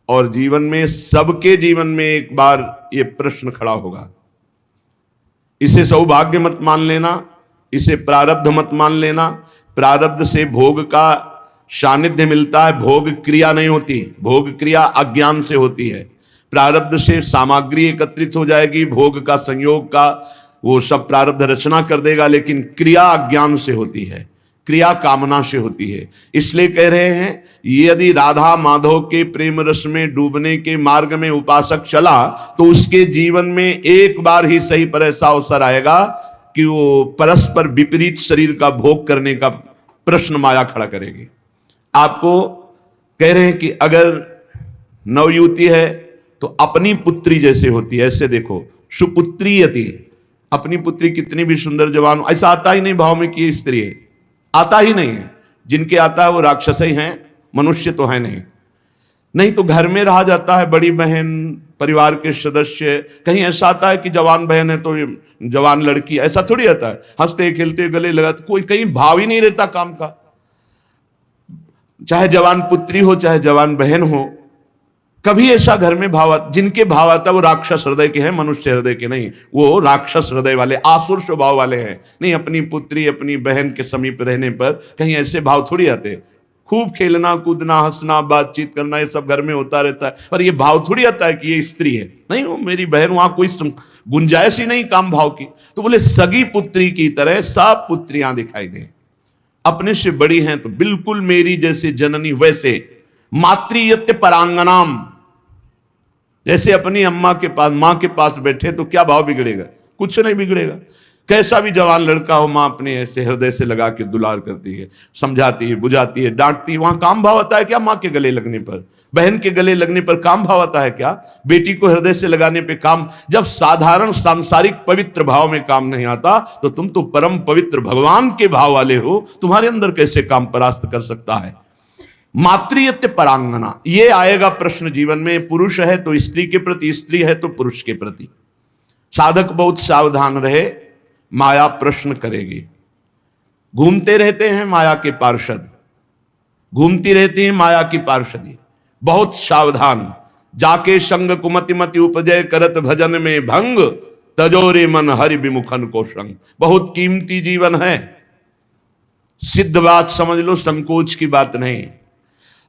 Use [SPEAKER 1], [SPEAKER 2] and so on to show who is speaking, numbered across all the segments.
[SPEAKER 1] और जीवन में, सबके जीवन में एक बार ये प्रश्न खड़ा होगा। इसे सौभाग्य मत मान लेना, इसे प्रारब्ध मत मान लेना। प्रारब्ध से भोग का सानिध्य मिलता है, भोग क्रिया नहीं होती। भोग क्रिया अज्ञान से होती है। प्रारब्ध से सामग्री एकत्रित हो जाएगी, भोग का संयोग का वो सब प्रारब्ध रचना कर देगा, लेकिन क्रिया अज्ञान से होती है, क्रिया कामना से होती है। इसलिए कह रहे हैं, यदि राधा माधव के प्रेम रस में डूबने के मार्ग में उपासक चला तो उसके जीवन में एक बार ही सही पर ऐसा अवसर आएगा कि वो परस्पर विपरीत शरीर का भोग करने का प्रश्न माया खड़ा करेगी। आपको कह रहे हैं कि अगर नवयुवती है तो अपनी पुत्री जैसे होती है, ऐसे देखो, सुपुत्री यति, अपनी पुत्री कितनी भी सुंदर जवान, ऐसा आता ही नहीं भाव में कि स्त्री है, आता ही नहीं है। जिनके आता है वो राक्षस ही हैं, मनुष्य तो है नहीं तो घर में रहा जाता है, बड़ी बहन, परिवार के सदस्य। कहीं ऐसा आता है कि जवान बहन है तो जवान लड़की, ऐसा थोड़ी आता है। हंसते खेलते गले लगाते, कोई कहीं भाव ही नहीं रहता काम का। चाहे जवान पुत्री हो चाहे जवान बहन हो, कभी ऐसा घर में भाव, जिनके भाव आता है वो राक्षस हृदय के हैं, मनुष्य हृदय के नहीं। वो राक्षस हृदय वाले, आसुर स्वभाव वाले हैं। नहीं, अपनी पुत्री अपनी बहन के समीप रहने पर कहीं ऐसे भाव थोड़ी आते। खूब खेलना कूदना हंसना बातचीत करना ये सब घर में होता रहता है, पर ये भाव थोड़ी आता है कि ये स्त्री है। नहीं, वो मेरी बहन, वहां कोई गुंजाइश ही नहीं काम भाव की। तो बोले सगी पुत्री की तरह सब पुत्रियां दिखाई दें, अपने से बड़ी हैं तो बिल्कुल मेरी जैसे जननी वैसे। मातृयत्य परांगनाम, जैसे अपनी अम्मा के पास, मां के पास बैठे तो क्या भाव बिगड़ेगा? कुछ नहीं बिगड़ेगा। कैसा भी जवान लड़का हो, मां अपने ऐसे हृदय से लगा के दुलार करती है, समझाती है, बुझाती है, डांटती है। वहां काम भाव आता है क्या? मां के गले लगने पर, बहन के गले लगने पर काम भाव आता है क्या? बेटी को हृदय से लगाने पे काम। जब साधारण सांसारिक पवित्र भाव में काम नहीं आता तो तुम तो परम पवित्र भगवान के भाव वाले हो, तुम्हारे अंदर कैसे काम परास्त कर सकता है? मातृयत्य परांगना, ये आएगा प्रश्न जीवन में। पुरुष है तो स्त्री के प्रति, स्त्री है तो पुरुष के प्रति। साधक बहुत सावधान रहे, माया प्रश्न करेगी। घूमते रहते हैं माया के पार्षद, घूमती रहती है माया की पार्षदी। बहुत सावधान। जाके संग कुमति मति उपजय करत भजन में भंग, तजोरे मन हरि विमुखन को संग। बहुत कीमती जीवन है, सिद्ध बात समझ लो, संकोच की बात नहीं।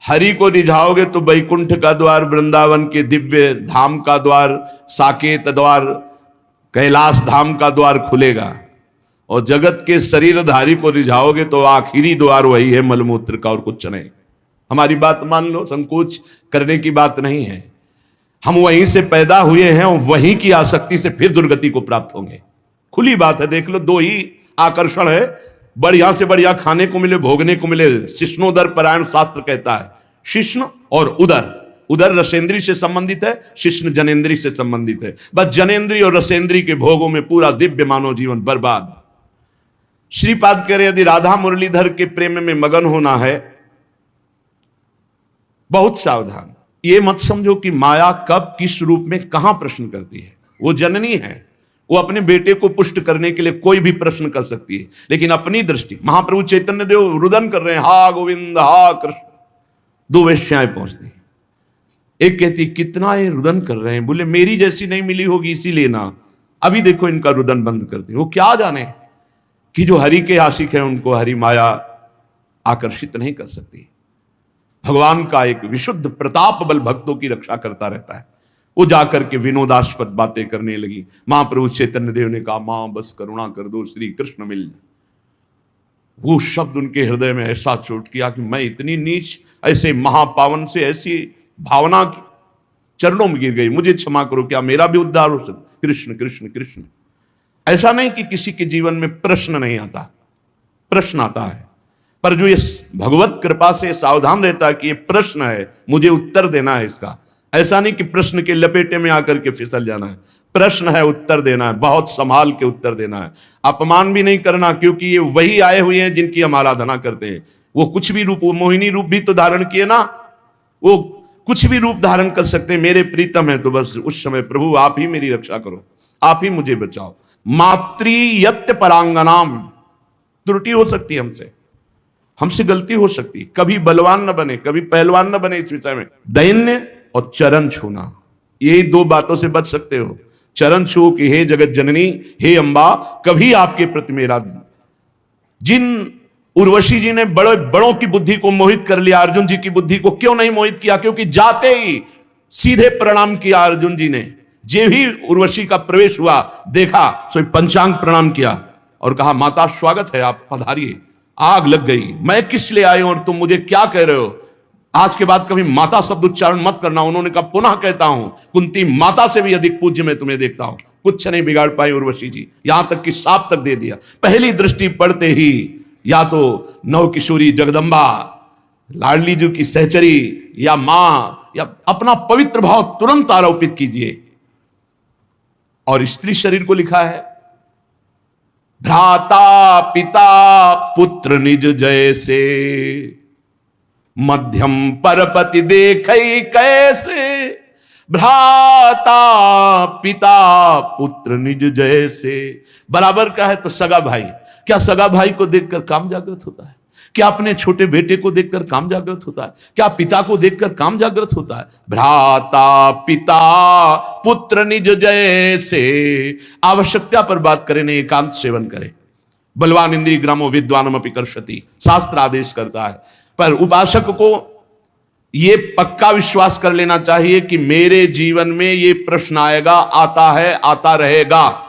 [SPEAKER 1] हरि को रिझाओगे तो वैकुंठ का द्वार, वृंदावन के दिव्य धाम का द्वार, साकेत द्वार, कैलाश धाम का द्वार खुलेगा। और जगत के शरीरधारी को रिझाओगे तो आखिरी द्वार वही है, मलमूत्र का, और कुछ नहीं। हमारी बात मान लो, संकोच करने की बात नहीं है। हम वहीं से पैदा हुए हैं और वहीं की आसक्ति से फिर दुर्गति को प्राप्त होंगे। खुली बात है, देख लो, दो ही आकर्षण है, बढ़िया से बढ़िया खाने को मिले, भोगने को मिले। शिष्णोदर परायण शास्त्र कहता है, शिष्ण और उदर। उदर रसेंद्री से संबंधित है, शिष्ण जनेन्द्री से संबंधित है। बस जनेन्द्री और रसेंद्री के भोगों में पूरा दिव्य मानव जीवन बर्बाद। श्रीपाद कह रहे, यदि राधा मुरलीधर के प्रेम में मगन होना है, बहुत सावधान। ये मत समझो कि माया कब किस रूप में कहां प्रश्न करती है। वो जननी है, वो अपने बेटे को पुष्ट करने के लिए कोई भी प्रश्न कर सकती है, लेकिन अपनी दृष्टि। महाप्रभु चैतन्य देव रुदन कर रहे हैं, हा गोविंद हा कृष्ण। दो वेश्याएं पहुंचती, एक कहती कितना ये रुदन कर रहे हैं, बोले मेरी जैसी नहीं मिली होगी इसीलिए ना। अभी देखो इनका रुदन बंद कर दी। वो क्या जाने कि जो हरि के आशिक है उनको हरि माया आकर्षित नहीं कर सकती। भगवान का एक विशुद्ध प्रताप बल भक्तों की रक्षा करता रहता है। वो जाकर के विनोदास्पद बातें करने लगी। महाप्रभु चैतन्य देव ने कहा, मां बस करुणा कर दो, श्री कृष्ण मिल। वो शब्द उनके हृदय में ऐसा चोट किया कि मैं इतनी नीच, ऐसे महापावन से ऐसी भावना चरणों में गिर गई। मुझे क्षमा करो, क्या मेरा भी उद्धार हो सकता? कृष्ण कृष्ण कृष्ण। ऐसा नहीं कि किसी के जीवन में प्रश्न नहीं आता, प्रश्न आता है, पर जो ये भगवत कृपा से सावधान रहता है कि ये प्रश्न है, मुझे उत्तर देना है इसका। ऐसा नहीं कि प्रश्न के लपेटे में आकर के फिसल जाना है। प्रश्न है, उत्तर देना है, बहुत संभाल के उत्तर देना है। अपमान भी नहीं करना, क्योंकि ये वही आए हुए हैं जिनकी हम आराधना करते हैं। वो कुछ भी रूप, वो मोहिनी रूप भी तो धारण किए ना, वो कुछ भी रूप धारण कर सकते हैं। मेरे प्रीतम है तो बस उस समय प्रभु आप ही मेरी रक्षा करो, आप ही मुझे बचाओ। मातृयत्य परांगनाम। त्रुटि हो सकती है हमसे गलती हो सकती है। कभी बलवान न बने, कभी पहलवान न बने इस विषय में। दैन्य और चरण छूना, यही दो बातों से बच सकते हो। चरण छू कि हे जगत जननी, हे अम्बा, कभी आपके प्रति मेरा। जिन उर्वशी जी ने बड़े बड़ों की बुद्धि को मोहित कर लिया, अर्जुन जी की बुद्धि को क्यों नहीं मोहित किया? क्योंकि जाते ही सीधे प्रणाम किया अर्जुन जी ने। जे भी उर्वशी का प्रवेश हुआ, देखा सो पंचांग प्रणाम किया और कहा, माता स्वागत है, आप पधारिए। आग लग गई, मैं किस लिए आए और तुम मुझे क्या कह रहे हो? आज के बाद कभी माता शब्द उच्चारण मत करना। उन्होंने कहा, पुनः कहता हूं, कुंती माता से भी अधिक पूज्य मैं तुम्हें देखता हूं। कुछ नहीं बिगाड़ पाई उर्वशी जी, यहां तक कि साप तक दे दिया। पहली दृष्टि पड़ते ही या तो नव किशोरी जगदम्बा, लाडली जी की सहचरी, या मां, या अपना पवित्र भाव तुरंत आरोपित कीजिए। और स्त्री शरीर को लिखा है, भ्राता पिता पुत्र निज जैसे, मध्यम परपति देखई कैसे। भ्राता पिता पुत्र निज जैसे, बराबर का है तो सगा भाई। क्या सगा भाई को देखकर काम जागृत होता है? क्या अपने छोटे बेटे को देखकर काम जागृत होता है? क्या पिता को देखकर काम जागृत होता है? भ्राता पिता पुत्र निज जैसे। आवश्यकता पर बात करें, नहीं एकांत सेवन करें। बलवान इंद्रिय ग्रामो विद्वानम अपि कर्षति, शास्त्र आदेश करता है। पर उपासक को यह पक्का विश्वास कर लेना चाहिए कि मेरे जीवन में यह प्रश्न आएगा, आता है, आता रहेगा।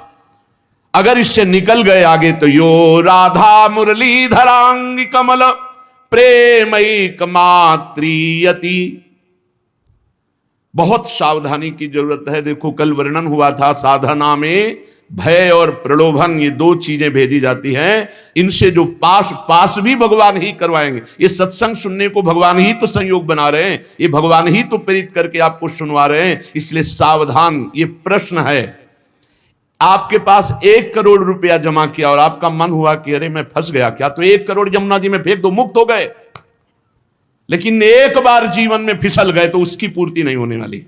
[SPEAKER 1] अगर इससे निकल गए आगे तो यो राधा मुरलीधरांग कमल प्रेमैक मात्रियति। बहुत सावधानी की जरूरत है। देखो, कल वर्णन हुआ था, साधना में भय और प्रलोभन, ये दो चीजें भेजी जाती हैं। इनसे जो पास भी भगवान ही करवाएंगे। ये सत्संग सुनने को भगवान ही तो संयोग बना रहे हैं, ये भगवान ही तो प्रेरित करके आपको सुनवा रहे हैं। इसलिए सावधान। ये प्रश्न है, आपके पास 1 करोड़ रुपया जमा किया और आपका मन हुआ कि अरे मैं फंस गया क्या, तो 1 करोड़ यमुना जी में फेंक दो, मुक्त हो गए। लेकिन एक बार जीवन में फिसल गए तो उसकी पूर्ति नहीं होने वाली।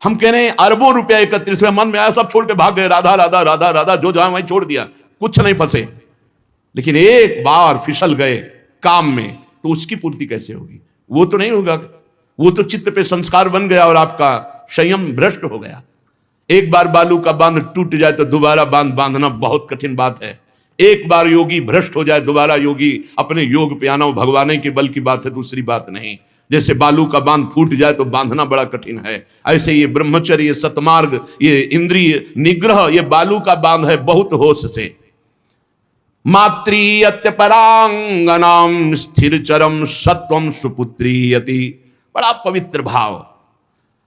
[SPEAKER 1] हम कह रहे हैं अरबों रुपया एकत्रित हुआ, मन में आया, सब छोड़ के भाग गए, राधा राधा राधा राधा, जो जहां वहीं छोड़ दिया, कुछ नहीं फंसे। लेकिन एक बार फिसल गए काम में तो उसकी पूर्ति कैसे होगी? वो तो नहीं होगा। वो तो चित्त पे संस्कार बन गया और आपका संयम भ्रष्ट हो गया। एक बार बालू का बांध टूट जाए तो दोबारा बांध बांधना बहुत कठिन बात है। एक बार योगी भ्रष्ट हो जाए, दोबारा योगी अपने योग पे आना भगवान के बल की बात है, दूसरी बात नहीं। जैसे बालू का बांध फूट जाए तो बांधना बड़ा कठिन है, ऐसे ये ब्रह्मचर्य, ये सतमार्ग, ये इंद्रिय निग्रह, ये बालू का बांध है, बहुत होश से। मातृयत्य परांगनाम स्थिर चरम सत्वम सुपुत्रीयति, बड़ा पवित्र भाव।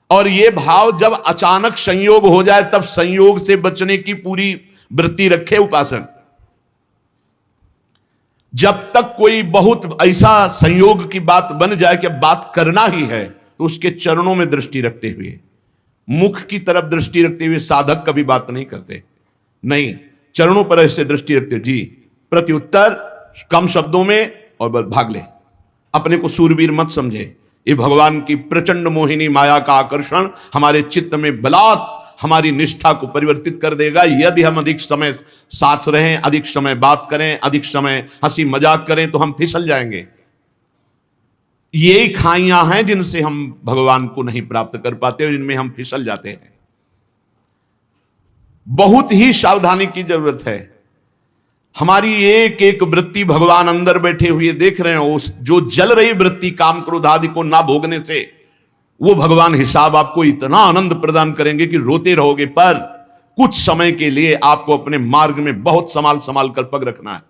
[SPEAKER 1] और ये भाव जब अचानक संयोग हो जाए तब संयोग से बचने की पूरी वृत्ति रखे उपासक। जब तक कोई बहुत ऐसा संयोग की बात बन जाए कि बात करना ही है, तो उसके चरणों में दृष्टि रखते हुए, मुख की तरफ दृष्टि रखते हुए साधक कभी बात नहीं करते। नहीं, चरणों पर ऐसे दृष्टि रखते, जी प्रत्युत्तर कम शब्दों में और भाग ले। अपने को सूरवीर मत समझे। ये भगवान की प्रचंड मोहिनी माया का आकर्षण हमारे चित्त में बलात् हमारी निष्ठा को परिवर्तित कर देगा। यदि हम अधिक समय साथ रहें, अधिक समय बात करें, अधिक समय हंसी मजाक करें, तो हम फिसल जाएंगे। यही खाइयां हैं जिनसे हम भगवान को नहीं प्राप्त कर पाते और इनमें हम फिसल जाते हैं। बहुत ही सावधानी की जरूरत है। हमारी एक एक वृत्ति भगवान अंदर बैठे हुए देख रहे हैं। उस जो जल रही वृत्ति काम क्रोध आदि को ना भोगने से, वो भगवान हिसाब आपको इतना आनंद प्रदान करेंगे कि रोते रहोगे। पर कुछ समय के लिए आपको अपने मार्ग में बहुत संभाल कर पग रखना है।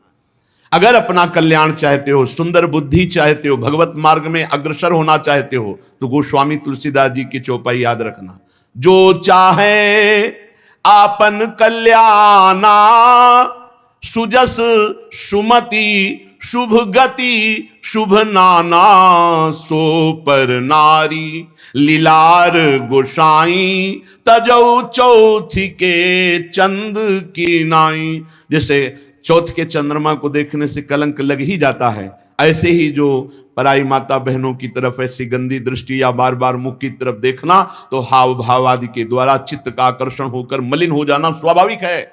[SPEAKER 1] अगर अपना कल्याण चाहते हो, सुंदर बुद्धि चाहते हो, भगवत मार्ग में अग्रसर होना चाहते हो, तो गोस्वामी तुलसीदास जी की चौपाई याद रखना, जो चाहे आपन कल्याणा, सुजस सुमति शुभ गति शुभ नाना, सो पर नारी लीलार गोसाई, तजौ चौथी के चंद की नाई। जैसे चौथ के चंद्रमा को देखने से कलंक लग ही जाता है, ऐसे ही जो पराई माता बहनों की तरफ ऐसी गंदी दृष्टि या बार बार मुख की तरफ देखना, तो हाव भाव आदि के द्वारा चित्त का आकर्षण होकर मलिन हो जाना स्वाभाविक है।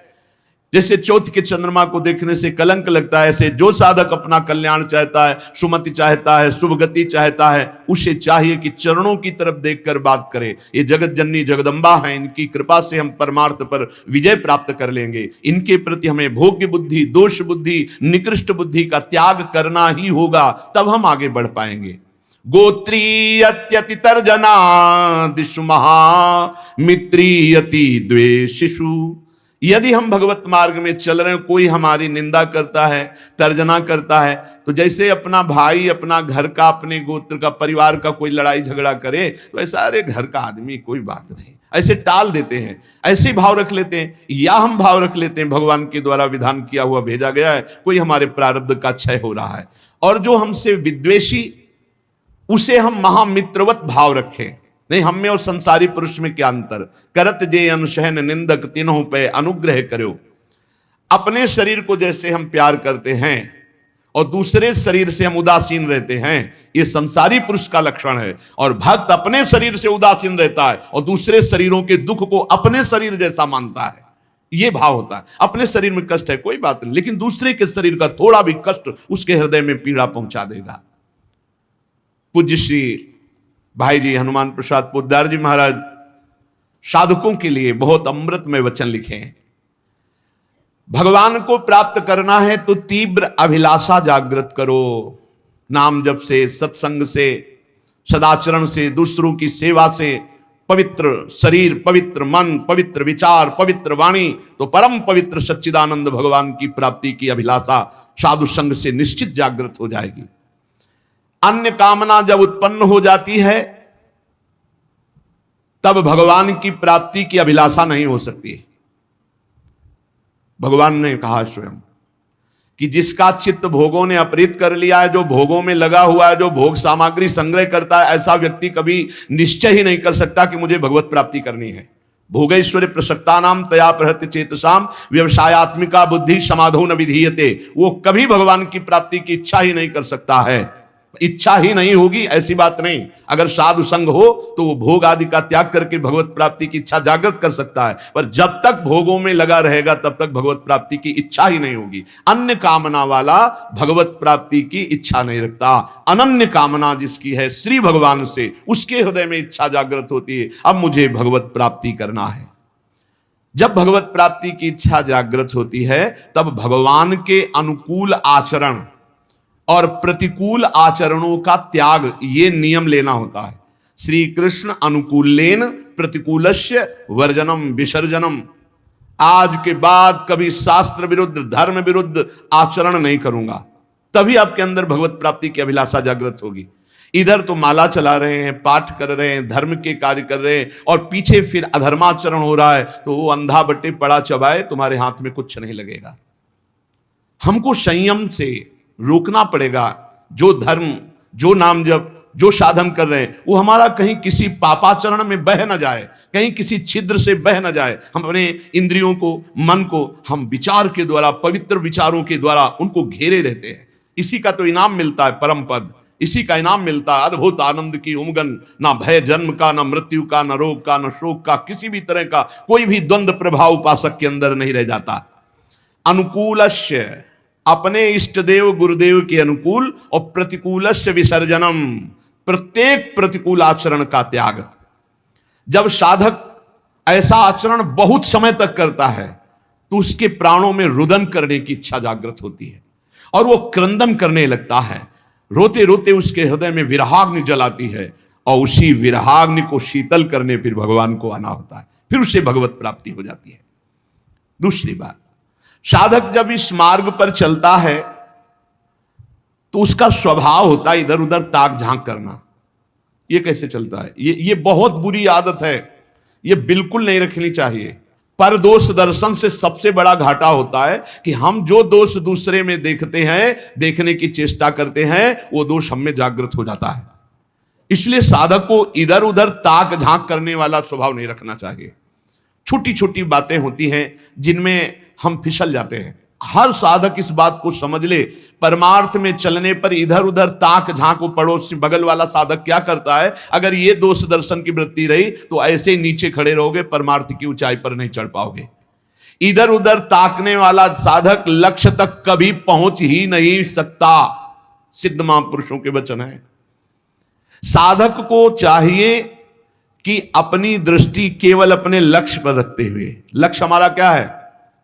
[SPEAKER 1] जैसे चौथ के चंद्रमा को देखने से कलंक लगता है, ऐसे जो साधक अपना कल्याण चाहता है, सुमति चाहता है, शुभ गति चाहता है, उसे चाहिए कि चरणों की तरफ देखकर बात करे। ये जगत जननी जगदम्बा है, इनकी कृपा से हम परमार्थ पर विजय प्राप्त कर लेंगे। इनके प्रति हमें भोग्य बुद्धि, दोष बुद्धि, निकृष्ट बुद्धि का त्याग करना ही होगा, तब हम आगे बढ़ पाएंगे। गोत्रीयत्यति तर्जना दिशु महा मित्रीयति द्वेषिषु। यदि हम भगवत मार्ग में चल रहे हैं, कोई हमारी निंदा करता है, तर्जना करता है, तो जैसे अपना भाई, अपना घर का, अपने गोत्र का, परिवार का कोई लड़ाई झगड़ा करे तो ऐसा अरे घर का आदमी कोई बात नहीं, ऐसे टाल देते हैं, ऐसे भाव रख लेते हैं। या हम भाव रख लेते हैं भगवान के द्वारा विधान किया हुआ भेजा गया है, कोई हमारे प्रारब्ध का क्षय हो रहा है, और जो हमसे विद्वेषी उसे हम महामित्रवत भाव रखें। नहीं, हम में और संसारी पुरुष में क्या अंतर। करत जे अनुशहन निंदक तीनों पे अनुग्रह करो। अपने शरीर को जैसे हम प्यार करते हैं और दूसरे शरीर से हम उदासीन रहते हैं, ये संसारी पुरुष का लक्षण है। और भक्त अपने शरीर से उदासीन रहता है और दूसरे शरीरों के दुख को अपने शरीर जैसा मानता है, ये भाव होता है। अपने शरीर में कष्ट है कोई बात नहीं, लेकिन दूसरे के शरीर का थोड़ा भी कष्ट उसके हृदय में पीड़ा पहुंचा देगा। पूज्य श्री भाई जी हनुमान प्रसाद पोद्दार जी महाराज साधकों के लिए बहुत अमृतमय वचन लिखे हैं। भगवान को प्राप्त करना है तो तीव्र अभिलाषा जागृत करो। नाम जप से, सत्संग से, सदाचरण से, दूसरों की सेवा से पवित्र शरीर, पवित्र मन, पवित्र विचार, पवित्र वाणी, तो परम पवित्र सच्चिदानंद भगवान की प्राप्ति की अभिलाषा साधु संग से निश्चित जागृत हो जाएगी। अन्य कामना जब उत्पन्न हो जाती है तब भगवान की प्राप्ति की अभिलाषा नहीं हो सकती। भगवान ने कहा स्वयं कि जिसका चित्त भोगों ने अपहृत कर लिया है, जो भोगों में लगा हुआ है, जो भोग सामग्री संग्रह करता है, ऐसा व्यक्ति कभी निश्चय ही नहीं कर सकता कि मुझे भगवत प्राप्ति करनी है। भोगैश्वर्य प्रसक्तानाम तया प्रहृत्य चेतसाम व्यवसायत्मिका बुद्धि समाधो न विधीयते। वो कभी भगवान की प्राप्ति की इच्छा ही नहीं कर सकता है। इच्छा ही नहीं होगी ऐसी बात नहीं। अगर साधु संग हो तो वो भोग आदि का त्याग करके भगवत प्राप्ति की इच्छा जागृत कर सकता है, पर जब तक भोगों में लगा रहेगा तब तक भगवत प्राप्ति की इच्छा ही नहीं होगी। अन्य कामना वाला भगवत प्राप्ति की इच्छा नहीं रखता। अनन्य कामना जिसकी है श्री भगवान से, उसके हृदय में इच्छा जागृत होती है, अब मुझे भगवत प्राप्ति करना है। जब भगवत प्राप्ति की इच्छा जागृत होती है तब भगवान के अनुकूल आचरण और प्रतिकूल आचरणों का त्याग, ये नियम लेना होता है। श्री कृष्ण अनुकूलेन प्रतिकूलस्य वर्जनम विसर्जनम। आज के बाद कभी शास्त्र विरुद्ध, धर्म विरुद्ध आचरण नहीं करूंगा, तभी आपके अंदर भगवत प्राप्ति की अभिलाषा जागृत होगी। इधर तो माला चला रहे हैं, पाठ कर रहे हैं, धर्म के कार्य कर रहे हैं, और पीछे फिर अधर्माचरण हो रहा है, तो वो अंधा बट्टे पड़ा चबाए, तुम्हारे हाथ में कुछ नहीं लगेगा। हमको संयम से रोकना पड़ेगा। जो धर्म, जो नाम जप, जो साधन कर रहे हैं, वो हमारा कहीं किसी पापाचरण में बह न जाए, कहीं किसी छिद्र से बह न जाए। हम अपने इंद्रियों को, मन को हम विचार के द्वारा, पवित्र विचारों के द्वारा उनको घेरे रहते हैं। इसी का तो इनाम मिलता है, परम पद, इसी का इनाम मिलता है, अद्भुत आनंद की उमगन। ना भय जन्म का, ना मृत्यु का, ना रोग का, ना शोक का, किसी भी तरह का कोई भी द्वंद्व प्रभाव उपासक के अंदर नहीं रह जाता। अनुकूलस्य, अपने इष्ट देव गुरुदेव के अनुकूल, और प्रतिकूलस्य विसर्जनम, प्रत्येक प्रतिकूल आचरण का त्याग। जब साधक ऐसा आचरण बहुत समय तक करता है तो उसके प्राणों में रुदन करने की इच्छा जागृत होती है और वो क्रंदन करने लगता है। रोते रोते उसके हृदय में विरहाग्नि जलाती है, और उसी विरहाग्नि को शीतल करने फिर भगवान को आना होता है, फिर उसे भगवत प्राप्ति हो जाती है। दूसरी बात, साधक जब इस मार्ग पर चलता है तो उसका स्वभाव होता है इधर उधर ताक झांक करना। ये कैसे चलता है? ये बहुत बुरी आदत है, ये बिल्कुल नहीं रखनी चाहिए। पर दोष दर्शन से सबसे बड़ा घाटा होता है कि हम जो दोष दूसरे में देखते हैं, देखने की चेष्टा करते हैं, वो दोष हम में जागृत हो जाता है। इसलिए साधक को इधर उधर ताक झांक करने वाला स्वभाव नहीं रखना चाहिए। छोटी छोटी बातें होती हैं जिनमें हम फिसल जाते हैं। हर साधक इस बात को समझ ले, परमार्थ में चलने पर इधर उधर ताक झांक, पड़ोस बगल वाला साधक क्या करता है, अगर ये दोष दर्शन की वृत्ति रही तो ऐसे ही नीचे खड़े रहोगे, परमार्थ की ऊंचाई पर नहीं चढ़ पाओगे। इधर उधर ताकने वाला साधक लक्ष्य तक कभी पहुंच ही नहीं सकता। सिद्ध महापुरुषों के वचन है। साधक को चाहिए कि अपनी दृष्टि केवल अपने लक्ष्य पर रखते हुए, लक्ष्य हमारा क्या है?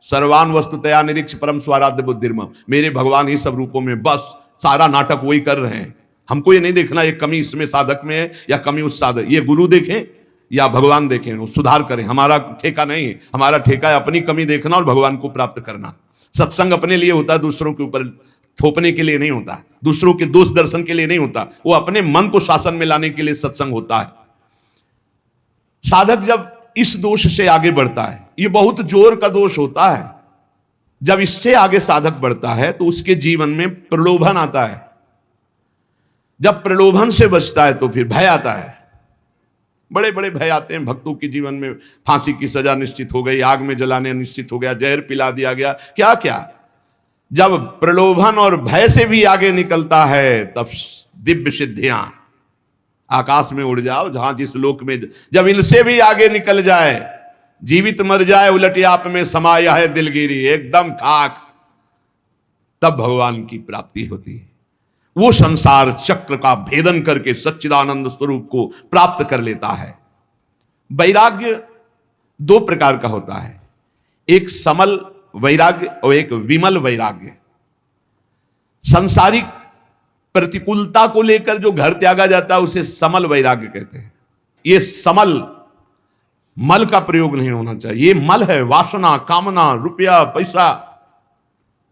[SPEAKER 1] सर्वान वस्तुतया निरीक्ष परम स्वाराध्य बुद्धिर्म, मेरे भगवान ही सब रूपों में, बस सारा नाटक वही कर रहे हैं। हमको ये नहीं देखना ये कमी इसमें साधक में है या कमी उस साधक, ये गुरु देखें या भगवान देखें, वो सुधार करें। हमारा ठेका नहीं है, हमारा ठेका है अपनी कमी देखना और भगवान को प्राप्त करना। सत्संग अपने लिए होता है, दूसरों के ऊपर थोपने के लिए नहीं होता, दूसरों के दोष दर्शन के लिए नहीं होता, वो अपने मन को शासन में लाने के लिए सत्संग होता है। साधक जब इस दोष से आगे बढ़ता है, ये बहुत जोर का दोष होता है, जब इससे आगे साधक बढ़ता है तो उसके जीवन में प्रलोभन आता है। जब प्रलोभन से बचता है तो फिर भय आता है। बड़े बड़े भय आते हैं भक्तों के जीवन में। फांसी की सजा निश्चित हो गई, आग में जलाने निश्चित हो गया, जहर पिला दिया गया, क्या क्या। जब प्रलोभन और भय से भी आगे निकलता है तब दिव्य सिद्धियां, आकाश में उड़ जाओ जहां जिस लोक में, जब इनसे भी आगे निकल जाए, जीवित मर जाए उलट आप में समाया है दिलगिरी, एकदम खाक, तब भगवान की प्राप्ति होती है। वो संसार चक्र का भेदन करके सच्चिदानंद स्वरूप को प्राप्त कर लेता है। वैराग्य दो प्रकार का होता है, एक समल वैराग्य और एक विमल वैराग्य। सांसारिक प्रतिकूलता को लेकर जो घर त्यागा जाता है उसे समल वैराग्य कहते हैं। ये समल, मल का प्रयोग नहीं होना चाहिए। ये मल है वासना, कामना, रुपया, पैसा।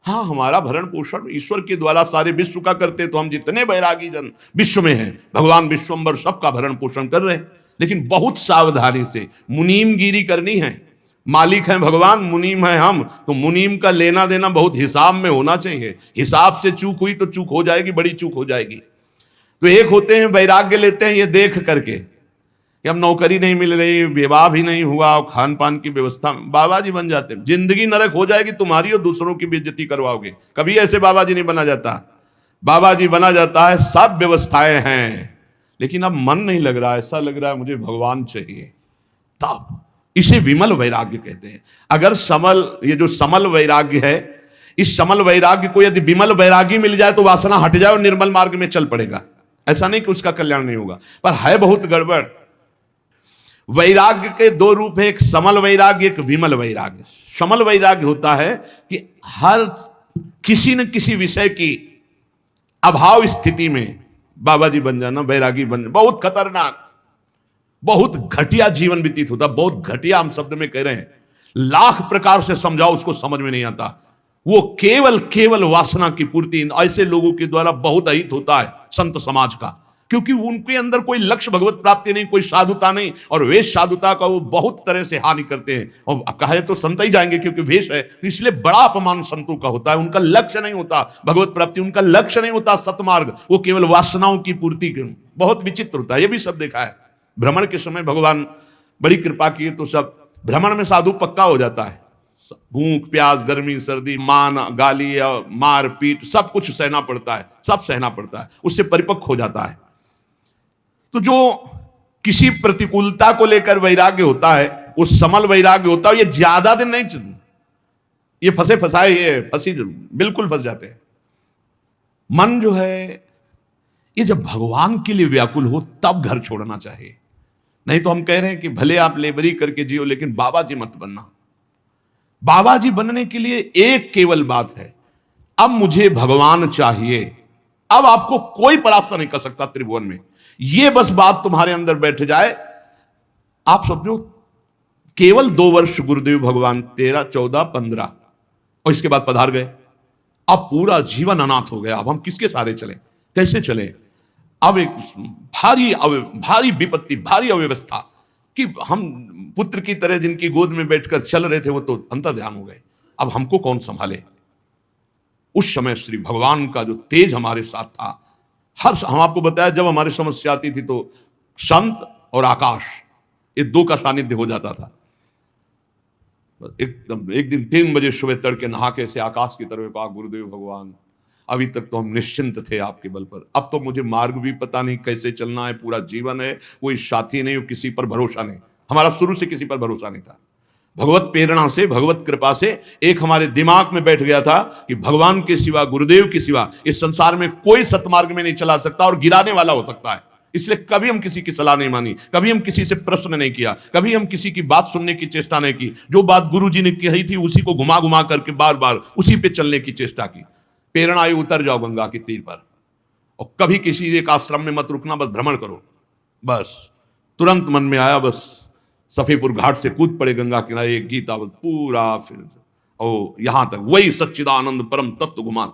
[SPEAKER 1] हाँ, हमारा भरण पोषण ईश्वर के द्वारा सारे विश्व का करते, तो हम जितने बैरागी जन विश्व में हैं, भगवान विश्वम्बर सबका भरण पोषण कर रहे हैं, लेकिन बहुत सावधानी से। मुनीमगिरी करनी है, मालिक हैं भगवान, मुनीम है हम, तो मुनीम का लेना देना बहुत हिसाब में होना चाहिए। हिसाब से चूक हुई तो चूक हो जाएगी, बड़ी चूक हो जाएगी। तो एक होते हैं वैराग्य लेते हैं ये देख करके कि अब नौकरी नहीं मिल रही, विवाह भी नहीं हुआ और खान पान की व्यवस्था, बाबा जी बन जाते हैं। जिंदगी नरक हो जाएगी तुम्हारी और दूसरों की बेइज्जती करवाओगे। कभी ऐसे बाबा जी नहीं बना जाता। बाबा जी बना जाता है, सब व्यवस्थाएं हैं, लेकिन अब मन नहीं लग रहा, ऐसा लग रहा है मुझे भगवान चाहिए, तब इसे विमल वैराग्य कहते हैं। अगर समल, ये जो समल वैराग्य है, इस समल वैराग्य को यदि विमल वैराग्य मिल जाए तो वासना हट जाए और निर्मल मार्ग में चल पड़ेगा। ऐसा नहीं कि उसका कल्याण नहीं होगा, पर है बहुत गड़बड़। वैराग्य के दो रूप है, एक समल वैराग्य, एक विमल वैराग्य। समल वैराग्य होता है कि हर किसी न किसी विषय की अभाव स्थिति में बाबा जी बन जाना, वैरागी बन जाना, बहुत खतरनाक, बहुत घटिया जीवन व्यतीत होता। बहुत घटिया हम शब्द में कह रहे हैं, लाख प्रकार से समझाओ उसको समझ में नहीं आता। वो केवल वासना की पूर्ति, ऐसे लोगों के द्वारा बहुत अहित होता है संत समाज का, क्योंकि उनके अंदर कोई लक्ष्य भगवत प्राप्ति नहीं, कोई साधुता नहीं, और वेश साधुता का वो बहुत तरह से हानि करते हैं। और कहे तो संत ही जाएंगे क्योंकि वेश है, इसलिए बड़ा अपमान संतों का होता है। उनका लक्ष्य नहीं होता भगवत प्राप्ति, उनका लक्ष्य नहीं होता सतमार्ग, वो केवल वासनाओं की पूर्ति। बहुत विचित्र होता है, ये भी सब देखा है। भ्रमण के समय भगवान बड़ी कृपा की तो सब भ्रमण में साधु पक्का हो जाता है। भूख प्यास गर्मी सर्दी मान गाली या मार पीट सब कुछ सहना पड़ता है, सब सहना पड़ता है, उससे परिपक्व हो जाता है। तो जो किसी प्रतिकूलता को लेकर वैराग्य होता है वो समल वैराग्य होता है। ये ज्यादा दिन नहीं चलता, ये फंसे फंसाए, ये फंसी बिल्कुल फंस जाते हैं। मन जो है ये जब भगवान के लिए व्याकुल हो तब घर छोड़ना चाहिए। नहीं तो हम कह रहे हैं कि भले आप लेबरी करके जियो लेकिन बाबा जी मत बनना। बाबा जी बनने के लिए एक केवल बात है, अब मुझे भगवान चाहिए, अब आपको कोई परास्त नहीं कर सकता त्रिभुवन में। ये बस बात तुम्हारे अंदर बैठ जाए, आप समझो केवल 2 वर्ष गुरुदेव भगवान 13, 14, 15 और इसके बाद पधार गए। अब पूरा जीवन अनाथ हो गया। अब हम किसके सहारे चले, कैसे चले? अब एक भारी विपत्ति, भारी अव्यवस्था कि हम पुत्र की तरह जिनकी गोद में बैठकर चल रहे थे वो तो अंतर्ध्यान हो गए। अब हमको कौन संभाले? उस समय श्री भगवान का जो तेज हमारे साथ था, हम आपको बताया जब हमारी समस्या आती थी तो संत और आकाश ये दो का सानिध्य हो जाता था। एकदम एक दिन 3 बजे सुबह तड़के नहा के से आकाश की तरफ कहा, गुरुदेव भगवान अभी तक तो हम निश्चिंत थे आपके बल पर, अब तो मुझे मार्ग भी पता नहीं कैसे चलना है, पूरा जीवन है, कोई साथी नहीं, किसी पर भरोसा नहीं, हमारा शुरू से किसी पर भरोसा नहीं था। भगवत प्रेरणा से, भगवत कृपा से एक हमारे दिमाग में बैठ गया था कि भगवान के सिवा, गुरुदेव के सिवा इस संसार में कोई सतमार्ग में नहीं चला सकता और गिराने वाला हो सकता है। इसलिए कभी हम किसी की सलाह नहीं मानी, कभी हम किसी से प्रश्न नहीं किया, कभी हम किसी की बात सुनने की चेष्टा नहीं की। जो बात गुरु जी ने कही थी उसी को घुमा घुमा करके बार बार उसी पे चलने की चेष्टा की। प्रेरणा आई, उतर जाओ गंगा के तीर पर और कभी किसी एक आश्रम में मत रुकना, बस भ्रमण करो। बस तुरंत मन में आया, बस सफीपुर घाट से कूद पड़े गंगा किनारे, एक गीता पूरा, फिर ओ यहां तक वही सच्चिदानंद परम तत्व गुमान।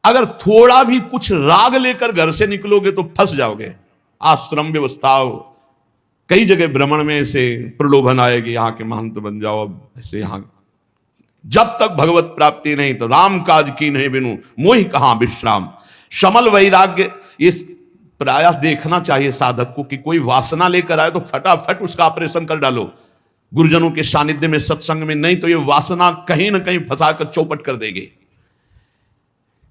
[SPEAKER 1] अगर थोड़ा भी कुछ राग लेकर घर से निकलोगे तो फंस जाओगे। आश्रम व्यवस्था, कई जगह भ्रमण में से प्रलोभन आएगी, यहाँ के महंत बन जाओ, अब ऐसे यहाँ। जब तक भगवत प्राप्ति नहीं तो राम काज की नहीं बिनु मोहि कहां विश्राम। शमल वैराग्य, इस प्रयास देखना चाहिए साधक को कि कोई वासना लेकर आए तो फटाफट उसका ऑपरेशन कर डालो। गुरुजनों के सानिध्य में, सत्संग में, नहीं तो ये वासना कहीं ना कहीं फंसाकर चौपट कर देगी।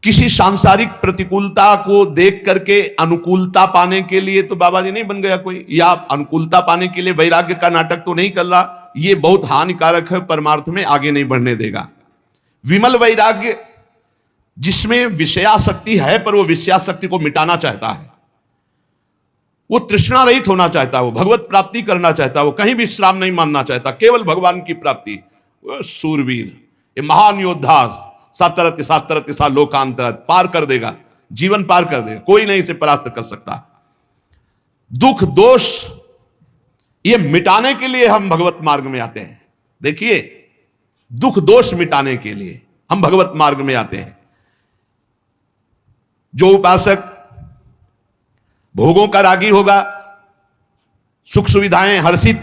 [SPEAKER 1] किसी सांसारिक प्रतिकूलता को देख करके अनुकूलता पाने के लिए तो बाबा जी नहीं बन गया कोई, या अनुकूलता पाने के लिए वैराग्य का नाटक तो नहीं कर रहा। ये बहुत हानिकारक है, परमार्थ में आगे नहीं बढ़ने देगा। विमल वैराग्य, जिसमें विषयाशक्ति है पर वो विषयाशक्ति को मिटाना चाहता है, वो तृष्णा रहित होना चाहता है, वो भगवत प्राप्ति करना चाहता है, वो कहीं विश्राम नहीं मानना चाहता, केवल भगवान की प्राप्ति। वो सूरवीर, ये महान योद्धा, सातरति सातरति सा लोकांतर, पार कर देगा, जीवन पार कर देगा, कोई नहीं इसे परास्त कर सकता। दुख दोष ये मिटाने के लिए हम भगवत मार्ग में आते हैं। देखिए, दुख दोष मिटाने के लिए हम भगवत मार्ग में आते हैं। जो उपासक भोगों का रागी होगा, सुख सुविधाएं हर्षित,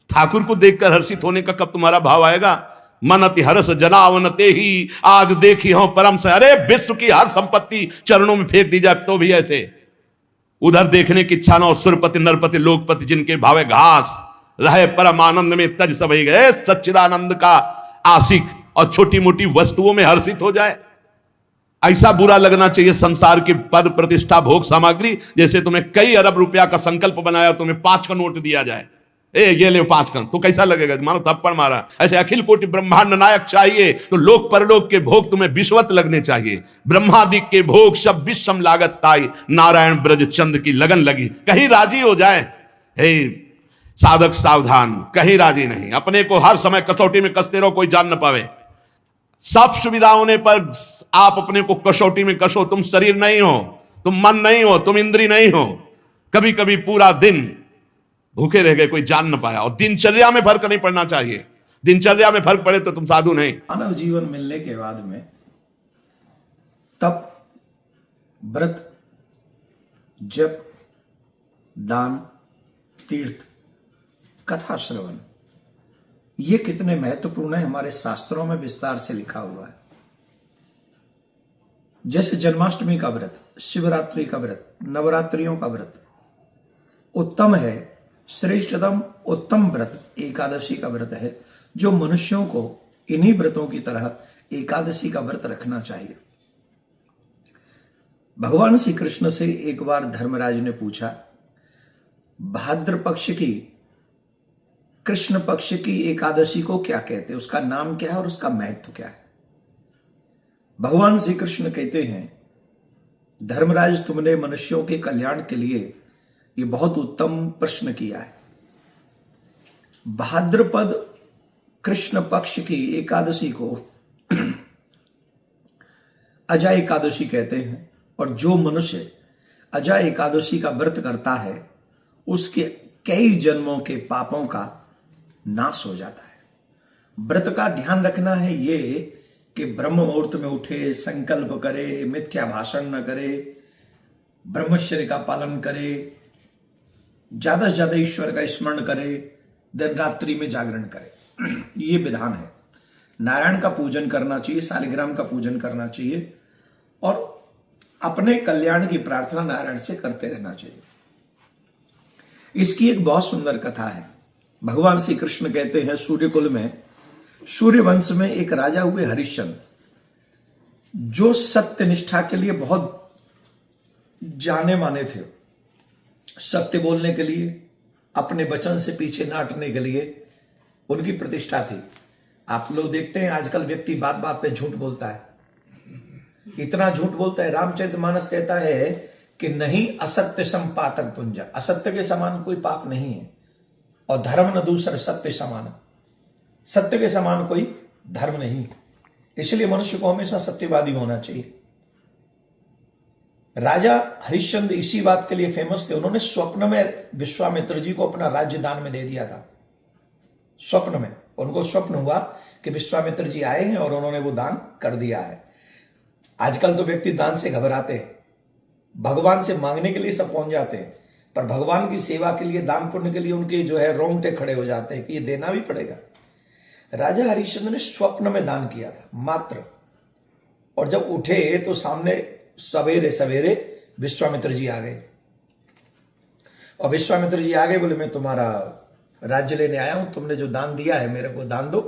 [SPEAKER 1] ठाकुर को देखकर हर्षित होने का कब तुम्हारा भाव आएगा? मन अति हर्ष जनावनते ही आज देखी हो परम से। अरे विश्व की हर संपत्ति चरणों में फेंक दी जाए तो भी ऐसे, उधर देखने की इच्छा न हो। सुरपति नरपति लोकपति जिनके भावे घास, रहे परम आनंद में तज सब ही गए। सच्चिदानंद का आशिक और छोटी मोटी वस्तुओं में हर्षित हो जाए, ऐसा बुरा लगना चाहिए संसार की पद प्रतिष्ठा भोग सामग्री। जैसे तुम्हें कई अरब रुपया का संकल्प बनाया, तुम्हें 5 का नोट दिया जाए, ये ले 5 का, तो कैसा लगेगा? मानो थप्पड़ मारा। ऐसे अखिल कोटि ब्रह्मांड नायक चाहिए तो लोक परलोक के भोग तुम्हें विश्वत लगने चाहिए। ब्रह्मादिक के भोग सब विषम लागत ताई, नारायण ब्रज चंद की लगन लगी। कहीं राजी हो जाए, हे साधक सावधान, कहीं राजी नहीं। अपने को हर समय कसौटी में कसते रहो, कोई जान न पावे। सब सुविधा होने पर आप अपने को कसौटी में कसो। तुम शरीर नहीं हो, तुम मन नहीं हो, तुम इंद्री नहीं हो। कभी कभी पूरा दिन भूखे रह गए, कोई जान न पाया। और दिनचर्या में फर्क नहीं पड़ना चाहिए। दिनचर्या में फर्क पड़े तो तुम साधु नहीं।
[SPEAKER 2] मानव जीवन मिलने के बाद में तप, व्रत, जप, दान, तीर्थ, कथा श्रवण, ये कितने महत्वपूर्ण है, हमारे शास्त्रों में विस्तार से लिखा हुआ है। जैसे जन्माष्टमी का व्रत, शिवरात्रि का व्रत, नवरात्रियों का व्रत उत्तम है, श्रेष्ठतम उत्तम व्रत एकादशी का व्रत है, जो मनुष्यों को इन्हीं व्रतों की तरह एकादशी का व्रत रखना चाहिए। भगवान श्री कृष्ण से एक बार धर्मराज ने पूछा, भाद्र पक्ष की, कृष्ण पक्ष की एकादशी को क्या कहते हैं, उसका नाम क्या है और उसका महत्व क्या है? भगवान श्री कृष्ण कहते हैं, धर्मराज तुमने मनुष्यों के कल्याण के लिए ये बहुत उत्तम प्रश्न किया है। भाद्रपद कृष्ण पक्ष की एकादशी को अजा एकादशी कहते हैं, और जो मनुष्य अजा एकादशी का व्रत करता है उसके कई जन्मों के पापों का नाश हो जाता है। व्रत का ध्यान रखना है ये कि ब्रह्म मुहूर्त में उठे, संकल्प करे, मिथ्या भाषण न करे, ब्रह्मचर्य का पालन करे, ज्यादा से ज्यादा ईश्वर का स्मरण करे, दिन रात्रि में जागरण करे। ये विधान है। नारायण का पूजन करना चाहिए, शालिग्राम का पूजन करना चाहिए, और अपने कल्याण की प्रार्थना नारायण से करते रहना चाहिए। इसकी एक बहुत सुंदर कथा है। भगवान श्री कृष्ण कहते हैं, सूर्यकुल में, सूर्यवंश में एक राजा हुए हरिश्चंद्र, जो सत्य निष्ठा के लिए बहुत जाने माने थे। सत्य बोलने के लिए, अपने वचन से पीछे न हटने के लिए उनकी प्रतिष्ठा थी। आप लोग देखते हैं आजकल व्यक्ति बात बात पे झूठ बोलता है, इतना झूठ बोलता है। रामचरितमानस कहता है कि नहीं असत्य संपातक पुंज, असत्य के समान कोई पाप नहीं है, और धर्म न दूसर सत्य समान, सत्य के समान कोई धर्म नहीं है। इसलिए मनुष्य को हमेशा सत्यवादी होना चाहिए। राजा हरिश्चंद्र इसी बात के लिए फेमस थे। उन्होंने स्वप्न में विश्वामित्र जी को अपना राज्य दान में दे दिया था। स्वप्न में उनको स्वप्न हुआ कि विश्वामित्र जी आए हैं और उन्होंने वो दान कर दिया है। आजकल तो व्यक्ति दान से घबराते हैं, भगवान से मांगने के लिए सब पहुंच जाते हैं, पर भगवान की सेवा के लिए, दान पुण्य के लिए उनके जो है रोंगटे खड़े हो जाते हैं कि ये देना भी पड़ेगा। राजा हरिश्चंद्र ने स्वप्न में दान किया था मात्र, और जब उठे तो सामने सवेरे सवेरे विश्वामित्र जी आ गए, और विश्वामित्र जी आ गए, बोले मैं तुम्हारा राज्य लेने आया हूं, तुमने जो दान दिया है मेरे को दान दो।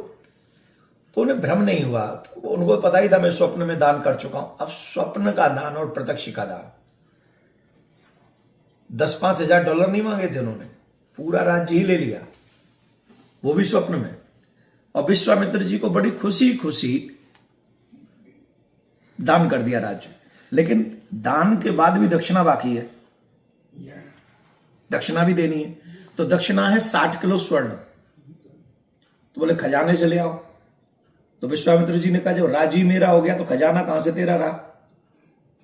[SPEAKER 2] तो उन्हें भ्रम नहीं हुआ, उनको पता ही था मैं स्वप्न में दान कर चुका हूं। अब स्वप्न का दान और प्रत्यक्ष का दान, 10-5 हजार डॉलर नहीं मांगे थे उन्होंने, पूरा राज्य ही ले लिया, वो भी स्वप्न में। और विश्वामित्र जी को बड़ी खुशी खुशी दान कर दिया राज्य। लेकिन दान के बाद भी दक्षिणा बाकी है, दक्षिणा भी देनी है। तो दक्षिणा है 60 किलो स्वर्ण। तो बोले खजाने से ले आओ। तो विश्वामित्र जी ने कहा जब राज्य ही मेरा हो गया तो खजाना कहां से तेरा रहा,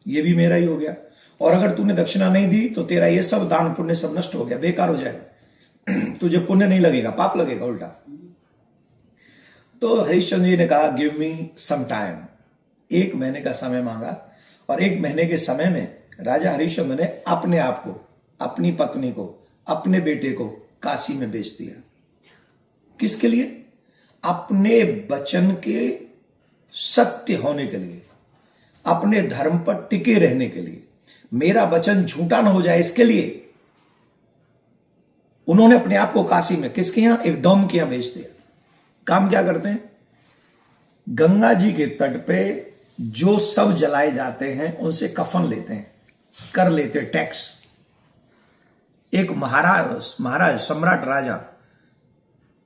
[SPEAKER 2] ये भी मेरा ही हो गया, और अगर तूने दक्षिणा नहीं दी तो तेरा ये सब दान पुण्य सब नष्ट हो गया, बेकार हो जाएगा, तुझे पुण्य नहीं लगेगा, पाप लगेगा उल्टा। तो हरिश्चंद्र जी ने कहा गिव मी सम टाइम, 1 महीने का समय मांगा, और 1 महीने के समय में राजा हरिश्चंद्र ने अपने आप को, अपनी पत्नी को, अपने बेटे को काशी में बेच दिया। किसके लिए? अपने वचन के सत्य होने के लिए, अपने धर्म पर टिके रहने के लिए, मेरा वचन झूठा ना हो जाए इसके लिए उन्होंने अपने आप को काशी में, किसके यहां? एक डॉम के यहां बेच दिया। काम क्या करते हैं? गंगा जी के तट पे जो सब जलाए जाते हैं उनसे कफन लेते हैं, कर लेते हैं टैक्स। एक महाराज सम्राट राजा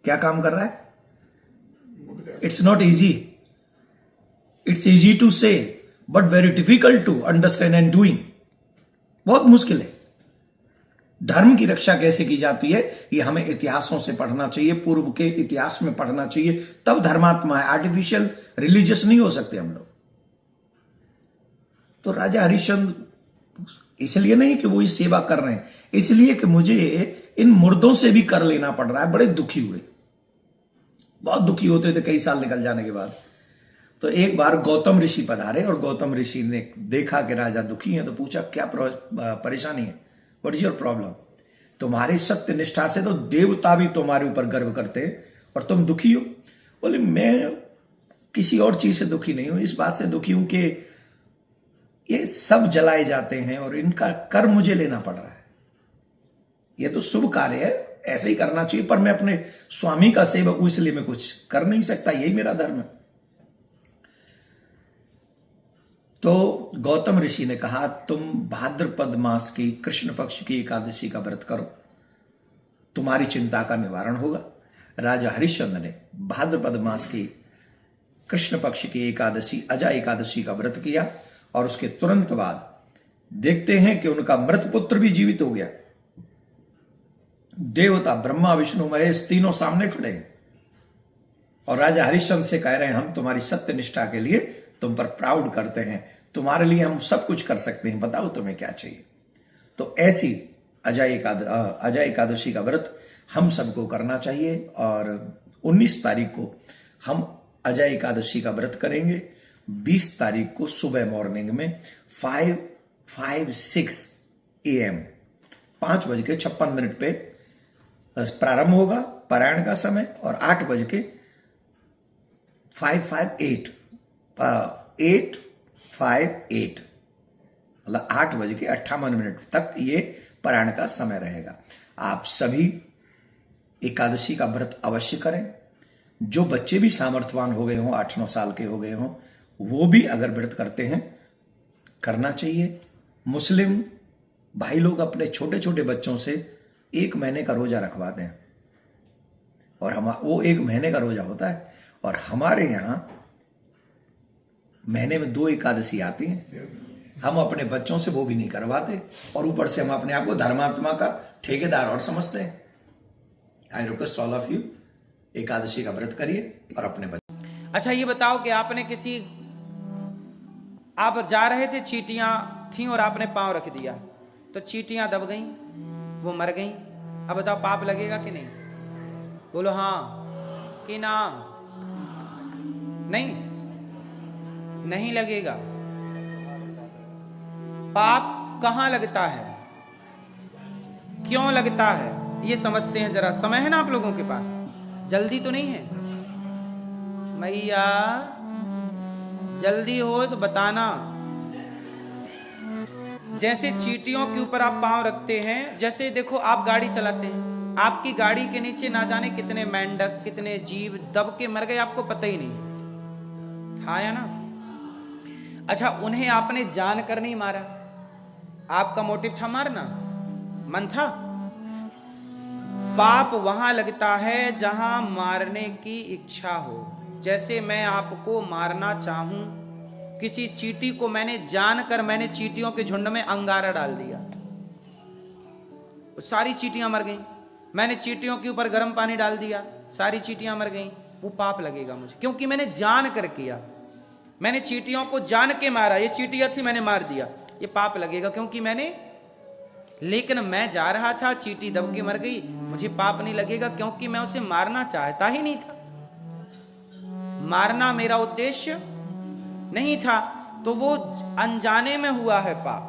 [SPEAKER 2] क्या काम कर रहा है? It's not easy, it's easy to say but very difficult to understand and doing. बहुत मुश्किल है। धर्म की रक्षा कैसे की जाती है ये हमें इतिहासों से पढ़ना चाहिए, पूर्व के इतिहास में पढ़ना चाहिए, तब धर्मात्मा है। आर्टिफिशियल रिलीजियस नहीं हो सकते हम लोग। तो राजा हरिश्चंद्र इसलिए नहीं कि वो ये सेवा कर रहे हैं, इसलिए कि मुझे इन मुर्दों से भी कर लेना पड़ रहा है। बड़े दुखी हुए, बहुत दुखी होते थे कई साल निकल जाने के बाद। तो एक बार गौतम ऋषि पधारे, और गौतम ऋषि ने देखा कि राजा दुखी हैं, तो पूछा क्या परेशानी है, व्हाट इज योर प्रॉब्लम? तुम्हारी सत्य निष्ठा से तो देवता भी तुम्हारे ऊपर गर्व करते हैं और तुम दुखी हो। बोले मैं किसी और चीज से दुखी नहीं हूं, इस बात से दुखी हूं कि ये सब जलाए जाते हैं और इनका कर मुझे लेना पड़ रहा है। ये तो शुभ कार्य है, ऐसे ही करना चाहिए, पर मैं अपने स्वामी का सेवक हूं इसलिए मैं कुछ कर नहीं सकता, यही मेरा धर्म है। तो गौतम ऋषि ने कहा तुम भाद्रपद मास की कृष्ण पक्ष की एकादशी का व्रत करो, तुम्हारी चिंता का निवारण होगा। राजा हरिश्चंद्र ने भाद्रपद मास की कृष्ण पक्ष की एकादशी, अजा एकादशी का व्रत किया, और उसके तुरंत बाद देखते हैं कि उनका मृत पुत्र भी जीवित हो गया। देवता ब्रह्मा विष्णु महेश तीनों सामने खड़े हैं, और राजा हरिश्चंद्र से कह रहे हैं हम तुम्हारी सत्य निष्ठा के लिए तुम पर प्राउड करते हैं, तुम्हारे लिए हम सब कुछ कर सकते हैं, बताओ तुम्हें क्या चाहिए। तो ऐसी अजा एकादशी का व्रत हम सबको करना चाहिए, और 19 तारीख को हम अजा एकादशी का व्रत करेंगे। 20 तारीख को सुबह मॉर्निंग में 5:56 AM 5:56 पे प्रारंभ होगा पारायण का समय, और 8:558 8:58 मतलब 8:58 तक ये पारायण का समय रहेगा। आप सभी एकादशी का व्रत अवश्य करें। जो बच्चे भी सामर्थ्यवान हो गए हों, 8-9 साल के हो गए हों, वो भी अगर व्रत करते हैं करना चाहिए। मुस्लिम भाई लोग अपने छोटे छोटे बच्चों से 1 महीने का रोजा रखवाते हैं, और वो 1 महीने का रोजा होता है। और हमारे यहाँ महीने में 2 एकादशी आती हैं। हम अपने बच्चों से वो भी नहीं करवाते, और ऊपर से हम अपने आप को धर्मात्मा का ठेकेदार और समझते हैं। I request all of you, Ekadashi का व्रत करिए और अपने बच्चे।
[SPEAKER 3] अच्छा ये बताओ कि आप जा रहे थे, चींटियां थीं और आपने पांव रख दिया, तो चींटियां दब गईं, वो मर गईं। अब बताओ पाप लगेगा कि नहीं? बोलो हाँ कि ना? नहीं, नहीं लगेगा। पाप कहां लगता है, क्यों लगता है, ये समझते हैं जरा। समय है ना आप लोगों के पास? जल्दी तो नहीं है? मैया जल्दी हो तो बताना। जैसे चींटियों के ऊपर आप पांव रखते हैं, जैसे देखो आप गाड़ी चलाते हैं, आपकी गाड़ी के नीचे ना जाने कितने मेंढक, कितने जीव दब के मर गए, आपको पता ही नहीं। हाँ या ना? अच्छा, उन्हें आपने जानकर नहीं मारा, आपका मोटिव था मारना, मन था। पाप वहां लगता है जहां मारने की इच्छा हो। जैसे मैं आपको मारना चाहूं, किसी चींटी को मैंने जानकर, मैंने चींटियों के झुंड में अंगारा डाल दिया, सारी चींटियां मर गईं। मैंने चींटियों के ऊपर गर्म पानी डाल दिया, सारी चींटियां मर गईं। वो पाप लगेगा मुझे, क्योंकि मैंने जान कर किया। मैंने चींटियों को जान के मारा, ये चींटियां थी मैंने मार दिया, ये पाप लगेगा क्योंकि मैंने। लेकिन मैं जा रहा था, चींटी दब के मर गई, मुझे पाप नहीं लगेगा क्योंकि मैं उसे मारना चाहता ही नहीं था। मारना मेरा उद्देश्य नहीं था, तो वो अनजाने में हुआ है पाप,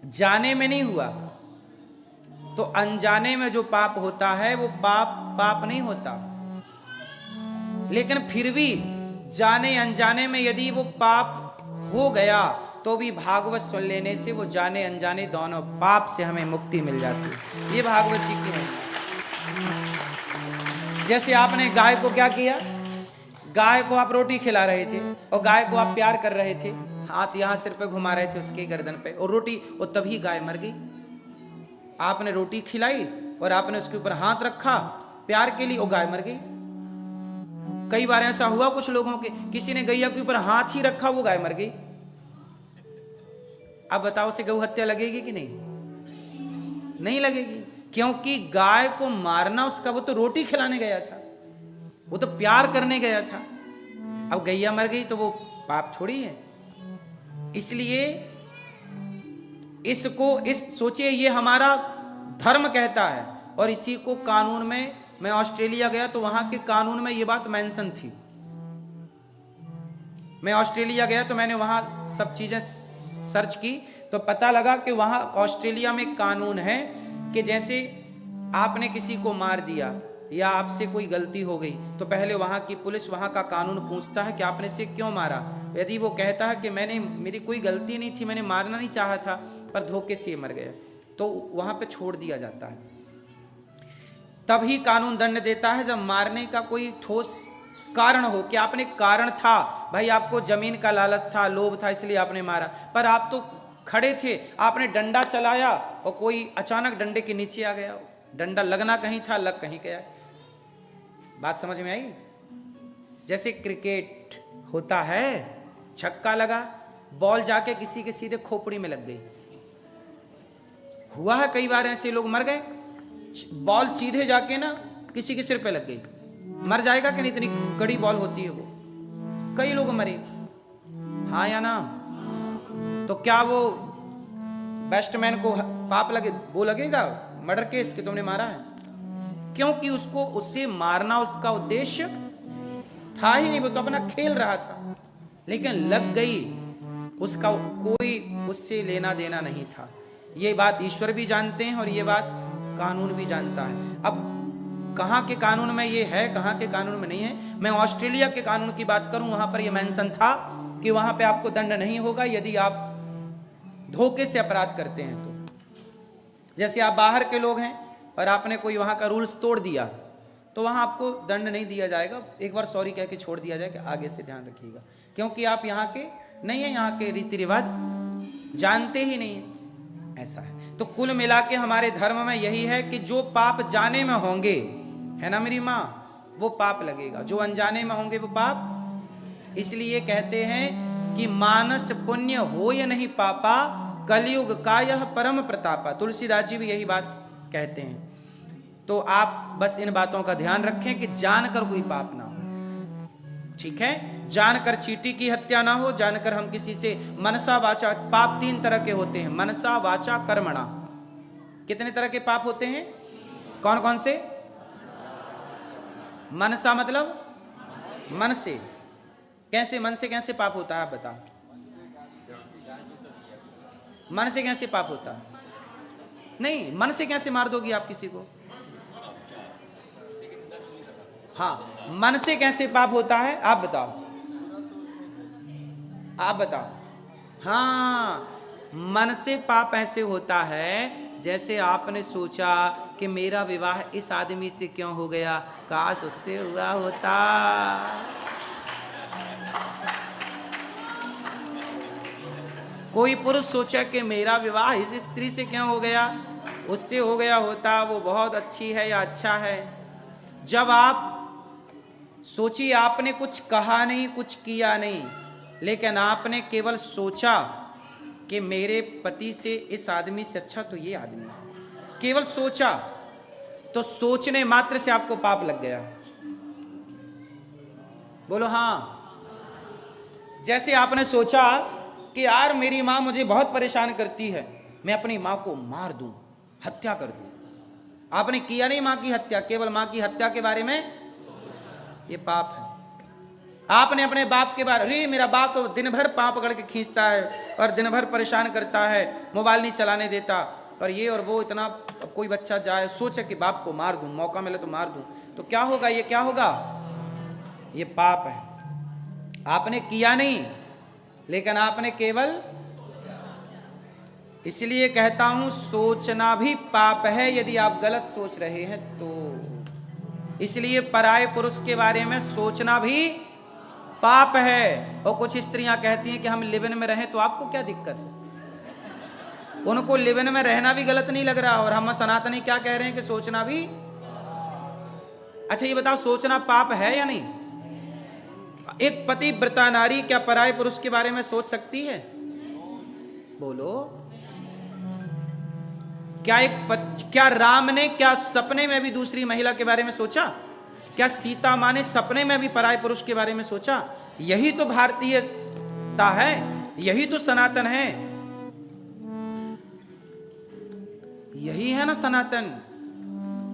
[SPEAKER 3] जाने में नहीं हुआ। तो अनजाने में जो पाप होता है वो पाप नहीं होता। लेकिन फिर भी जाने अनजाने में यदि वो पाप हो गया तो भी भागवत सुन लेने से वो जाने अनजाने दोनों पाप से हमें मुक्ति मिल जाती है। ये भागवत जी की है। जैसे आपने गाय को क्या किया, गाय को आप रोटी खिला रहे थे और गाय को आप प्यार कर रहे थे, हाथ यहां सिर पे घुमा रहे थे उसके गर्दन पे, और रोटी, और तभी गाय मर गई। आपने रोटी खिलाई और आपने उसके ऊपर हाथ रखा प्यार के लिए, और गाय मर गई। कई बार ऐसा हुआ कुछ लोगों के, किसी ने गैया के ऊपर हाथ ही रखा, वो गाय मर गई। अब बताओ उसे गौ हत्या लगेगी कि नहीं? नहीं लगेगी, क्योंकि गाय को मारना उसका, वो तो रोटी खिलाने गया था, वो तो प्यार करने गया था। अब गैया मर गई तो वो पाप थोड़ी है। इसलिए इस सोचिए, ये हमारा धर्म कहता है, और इसी को कानून में, मैं ऑस्ट्रेलिया गया तो वहां के कानून में ये बात मेंशन थी। मैं ऑस्ट्रेलिया गया तो मैंने वहां सब चीजें सर्च की, तो पता लगा कि वहां ऑस्ट्रेलिया में कानून है कि जैसे आपने किसी को मार दिया या आपसे कोई गलती हो गई, तो पहले वहां की पुलिस, वहां का कानून पूछता है कि आपने इसे क्यों मारा। यदि वो कहता है कि मेरी कोई गलती नहीं थी, मैंने मारना नहीं चाहा था, पर धोखे से मर गया, तो वहां पे छोड़ दिया जाता है। तभी कानून दंड देता है जब मारने का कोई ठोस कारण हो, कि आपने कारण था, भाई आपको जमीन का लालच था, लोभ था, इसलिए आपने मारा, पर आप तो खड़े थे, आपने डंडा चलाया और कोई अचानक डंडे के नीचे आ गया, डंडा लगना कहीं था, लग कहीं गया। बात समझ में आई? जैसे क्रिकेट होता है, छक्का लगा, बॉल जाके किसी के सीधे खोपड़ी में लग गई। हुआ है कई बार, ऐसे लोग मर गए, बॉल सीधे जाके ना किसी के सिर पे लग गई। मर जाएगा कि नहीं, इतनी कड़ी बॉल होती है वो। कई लोग मरे, हाँ या ना? तो क्या वो बैट्समैन को पाप लगे, वो लगेगा मर्डर केस कि तुमने मारा है? क्योंकि उसको, उससे मारना उसका उद्देश्य था ही नहीं, वो तो अपना खेल रहा था, लेकिन लग गई, उसका कोई उससे लेना देना नहीं था। ये बात ईश्वर भी जानते हैं और ये बात कानून भी जानता है। अब कहाँ के कानून में ये है, कहाँ के कानून में नहीं है। मैं ऑस्ट्रेलिया के कानून की बात करूं, वहां पर यह मेंशन था कि वहां पे आपको दंड नहीं होगा यदि आप धोखे से अपराध करते हैं। तो जैसे आप बाहर के लोग हैं और आपने कोई वहां का रूल्स तोड़ दिया, तो वहां आपको दंड नहीं दिया जाएगा, एक बार सॉरी कह के छोड़ दिया जाएगा, आगे से ध्यान रखिएगा, क्योंकि आप यहाँ के नहीं है, यहाँ के रीति रिवाज जानते ही नहीं है। ऐसा है। तो कुल मिला के हमारे धर्म में यही है कि जो पाप जाने में होंगे, है ना मेरी माँ, वो पाप लगेगा। जो अनजाने में होंगे वो पाप। इसलिए कहते हैं कि मानस पुण्य हो या नहीं पापा, कलयुग का यह परम प्रतापा। तुलसीदास जी भी यही बात कहते हैं। तो आप बस इन बातों का ध्यान रखें कि जानकर कोई पाप ना हो, ठीक है। जानकर चींटी की हत्या ना हो, जानकर हम किसी से मनसा वाचा, पाप 3 तरह के होते हैं, मनसा वाचा कर्मणा। कितने तरह के पाप होते हैं? कौन कौन से? मनसा मतलब मन से। कैसे मन से कैसे पाप होता है आप बताओ? मन से कैसे पाप होता है? नहीं, मन से कैसे मार दोगी आप किसी को? हाँ, मन से कैसे पाप होता है आप बताओ, आप बताओ। हाँ, मन से पाप ऐसे होता है जैसे आपने सोचा कि मेरा विवाह इस आदमी से क्यों हो गया, काश उससे हुआ होता। कोई पुरुष सोचा कि मेरा विवाह इस स्त्री से क्यों हो गया, उससे हो गया होता, वो बहुत अच्छी है या अच्छा है। जब आप सोचिए, आपने कुछ कहा नहीं, कुछ किया नहीं, लेकिन आपने केवल सोचा कि मेरे पति से इस आदमी से अच्छा तो ये आदमी है, केवल सोचा, तो सोचने मात्र से आपको पाप लग गया। बोलो हाँ। जैसे आपने सोचा कि यार मेरी माँ मुझे बहुत परेशान करती है, मैं अपनी माँ को मार दूं, हत्या कर दूं। आपने किया नहीं माँ की हत्या, केवल माँ की हत्या के बारे में, ये पाप है। आपने अपने बाप के बारे, अरे मेरा बाप तो दिन भर पाँव पकड़ के खींचता है और दिन भर परेशान करता है, मोबाइल नहीं चलाने देता, और ये और वो इतना। कोई बच्चा जाए सोचे कि बाप को मार दूं, मौका मिले तो मार दूं, तो क्या होगा? ये क्या होगा? ये पाप है। आपने किया नहीं, लेकिन आपने केवल। इसलिए कहता हूं, सोचना भी पाप है यदि आप गलत सोच रहे हैं तो। इसलिए पराये पुरुष के बारे में सोचना भी पाप है। और कुछ स्त्रियां कहती हैं कि हम लिव इन में रहें, तो आपको क्या दिक्कत है? उनको लिव इन में रहना भी गलत नहीं लग रहा, और हम सनातनी क्या कह रहे हैं कि सोचना भी। अच्छा ये बताओ, सोचना पाप है या नहीं? एक पतिव्रता नारी क्या पराये पुरुष के बारे में सोच सकती है? बोलो। क्या राम ने क्या सपने में भी दूसरी महिला के बारे में सोचा? क्या सीता माँ ने सपने में भी पराये पुरुष के बारे में सोचा? यही तो भारतीयता है, यही तो सनातन है, यही है ना सनातन।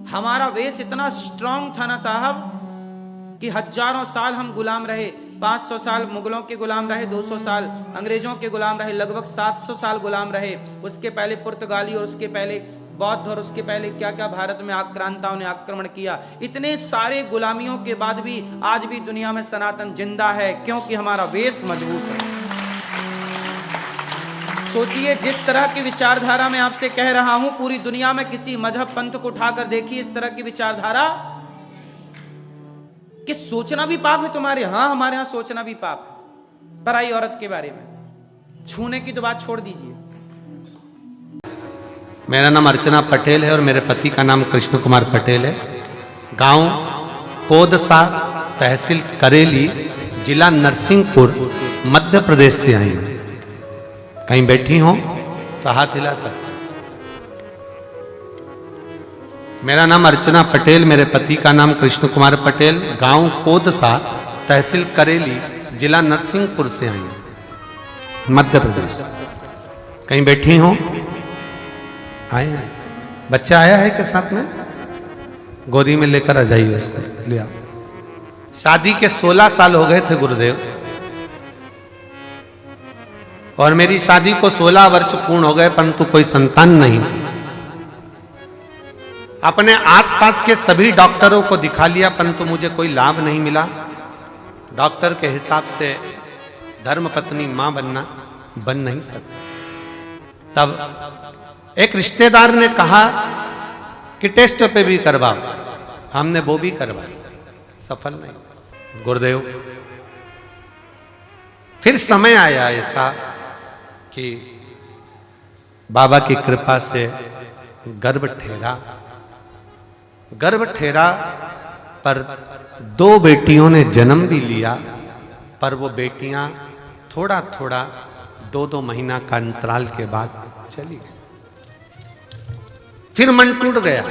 [SPEAKER 3] हमारा वेश इतना स्ट्रांग था ना साहब कि हजारों साल हम गुलाम रहे। 500 साल मुगलों के गुलाम रहे, 200 साल अंग्रेजों के गुलाम रहे, लगभग 700 साल गुलाम रहे। उसके पहले पुर्तगाली, और उसके पहले बौद्ध, और उसके पहले क्या क्या भारत में आक्रांताओं ने आक्रमण किया। इतने सारे गुलामियों के बाद भी आज भी दुनिया में सनातन जिंदा है, क्योंकि हमारा वेश मजबूत है। सोचिए, जिस तरह की विचारधारा मैं आपसे कह रहा हूं, पूरी दुनिया में किसी मजहब पंथ को उठाकर देखिए इस तरह की विचारधारा कि सोचना भी पाप है तुम्हारे। हाँ, हमारे यहां सोचना भी पाप है, पराई औरत के बारे में। छूने की तो बात छोड़ दीजिए।
[SPEAKER 4] मेरा नाम अर्चना पटेल है और मेरे पति का नाम कृष्ण कुमार पटेल है। गांव कोदसा, तहसील करेली, जिला नरसिंहपुर, मध्य प्रदेश से आई हूँ। कहीं बैठी हो तो हाथ हिला सकते। मेरा नाम अर्चना पटेल, मेरे पति का नाम कृष्ण कुमार पटेल, गांव कोदसा, तहसील करेली, जिला नरसिंहपुर से आई हूँ, मध्य प्रदेश। कहीं बैठी हो? आए। बच्चा आया है के साथ में? गोदी में लेकर आ जाइए उसको, ले आओ। शादी के 16 साल हो गए थे गुरुदेव, और मेरी शादी को 16 वर्ष पूर्ण हो गए, परंतु कोई संतान नहीं थी। अपने आसपास के सभी डॉक्टरों को दिखा लिया, परंतु मुझे कोई लाभ नहीं मिला। डॉक्टर के हिसाब से धर्मपत्नी मां बन नहीं सकती। तब एक रिश्तेदार ने कहा कि टेस्ट पे भी करवाओ। हमने वो भी करवाई, सफल नहीं। गुरुदेव, फिर समय आया ऐसा कि बाबा की कृपा से गर्भ ठहरा, गर्भ ठहरा पर 2 बेटियों ने जन्म भी लिया, पर वो बेटियां थोड़ा थोड़ा 2-2 महीना का अंतराल के बाद चली गई। फिर मन टूट गया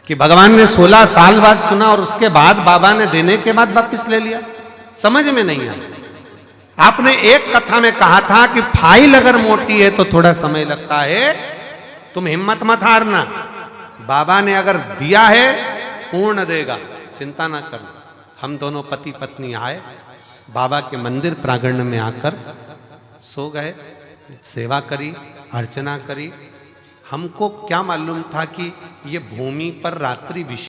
[SPEAKER 4] कि भगवान ने 16 साल बाद सुना और उसके बाद बाबा ने देने के बाद वापिस ले लिया। समझ में नहीं आया। आपने एक कथा में कहा था कि फाइल अगर मोटी है तो थोड़ा समय लगता है, तुम हिम्मत मत हारना। बाबा ने अगर दिया है पूर्ण देगा, चिंता ना करना। हम दोनों पति पत्नी आए, बाबा के मंदिर प्रांगण में आकर सो गए, सेवा करी, अर्चना करी। हमको क्या मालूम था कि ये भूमि पर रात्रि विशेष